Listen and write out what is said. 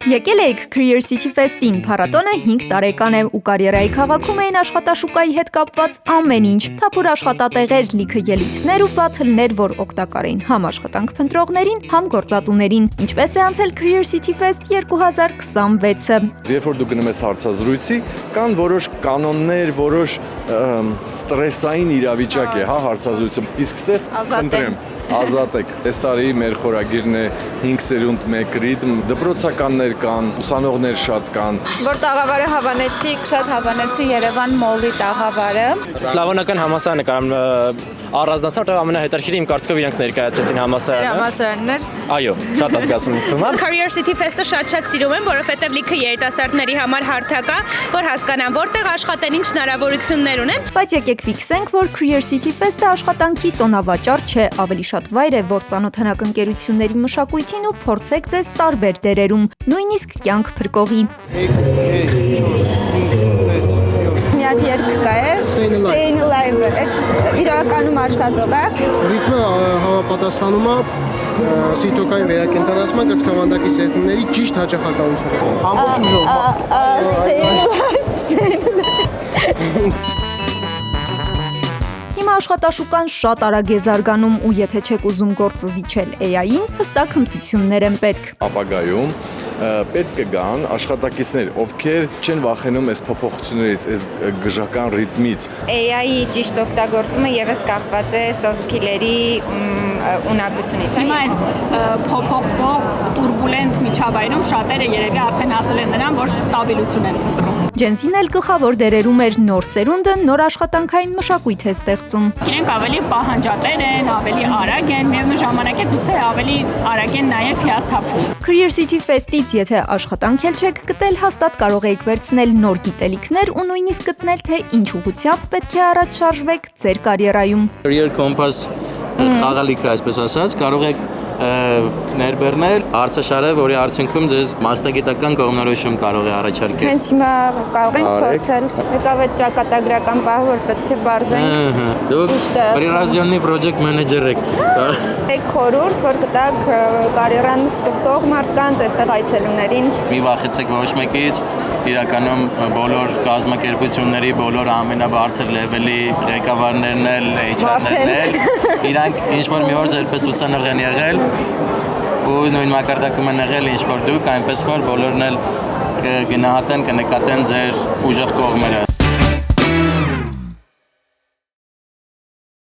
Եկել եք Career City Fest-ին, փառատոնը 5 տարեկան է ու կարիերայի քաղաքում էին աշխատաշուկայի հետ կապված ամեն ինչ, թափուր աշխատատեղեր, լիքը ելույթներ ու բաթլներ, որ օգտակար էին համ աշխատանք փնտրողներին, համ գործատուներին։ Ինչպես է անցել Career City Fest 2026-ը։ Երբ որ դու գնում ես հարցազրույցի, կան որոշ կանոններ, որոշ ստրեսային իրավիճակ է, հա, հարցազրույցը։ Իսկ ստեղ խնդրեմ ազատեք։ Այս տարի մեր խորագիրն է 5 սերունդ 1 ռիթմ, դպրոցականներ կան, ուսանողներ շատ կան։ Որ տաղավարը հավանեցիք, շատ հավանեցի Երևան մոլի տաղավարը։ Սլավոնական համալսարանը կարամ առանձնացնել, որ ամենահետաքրքիրը իմ կարծիքով իրենք ներկայացրեցին համալսարանը։ Համալսարաններ։ Այո, շատ ազգացում ինձ թվում է։ Career City Fest-ը շատ սիրում եմ, որովհետև լիքը երիտասարդների համար հարթակ է, որ հասկանան որտեղ աշխատեն, ինչ հնարավորություններ ունեն։ Բայց եկեք ֆիքսենք, որ Career City Fest-ը աշխատանքի տոնավաճառ չէ, ավելի շատ վայր է, որ ծանոթանաք ընկերությունների մշակույթին ու փորձեք ձեզ տարբեր դերերում, նույնիսկ կյանք փրկողի։ Մի հատ երգ կա է, Staying Alive, այդ իրականում աշխատող է։ Ռիթմը համապատասխանում է սիտոկային վերակենդանացման կրծքավանդակի սեղմների ճիշտ հաճախականությունը։ Ամբողջ ուժով։ Staying Alive։ Հիմա աշխատաշուկան շատ արագ է զարգանում ու եթե չեք ուզում գործը զիջել AI-ին, հստակ հմտություններ են պետք։ Ապագայում պետք կգան աշխատակիցներ, ովքեր չեն վախենում այս փոփոխություններից, այս գժական ռիթմից։ AI-ի ճիշտ օգտագործումը եւս կախված է soft skill-երի ունակությունից։ Հիմա այս փոփոխվող турբուլենտ միջավայրում շատերը երևի արդեն հասել են նրան, որ ստաբիլություն են փնտրում։ Ջենսին էլ գլխավոր դերերում էր նոր սերունդը, նոր աշխատանքային մշակույթ է ստեղծում։ Իրենք ավելի պահանջատեր են, ավելի արագ են, միևնույն ժամանակ է գուցե ավելի արագ են նաև հիասթափվում։ Career City Fest-ից եթե աշխատանք էլ չեք գտել, հաստատ կարող եք վերցնել նոր գիտելիքներ ու նույնիսկ գտնել, թե ինչ ուղղությամբ պետք է առաջ շարժվեք ձեր կարիերայում։ Career Compass խաղալիքը, այսպես ասած, կարող եք ներբեռնել հարցաշարը, որի արդյունքում ձեզ մասնագիտական կողմնորոշում կարող է առաջարկել։ Հենց հիմա կարող ենք փորձել։ Եկավ այդ ճակատագրական պահը, որ պետք է բարձենք։ Դուք Прирожденный project manager եք։ Եք խորհուրդ, որ կտակ կարիերան սկսող մարդկանց, այստեղ այցելուներին։ Մի վախեցեք ոչ մեկից, իրականում բոլոր կազմակերպությունների, բոլոր ամենաբարձր լեվելի ղեկավարներն էլ, HR-ներն էլ, իրանք ինչ-որ մի օր ձերպես ուսանող են եղել ու նույն մակարդակում են եղել ինչ-որ դուք, այնպես որ բոլորն էլ կգնահատեն, կնկատեն ձեր ուժեղ կողմերը։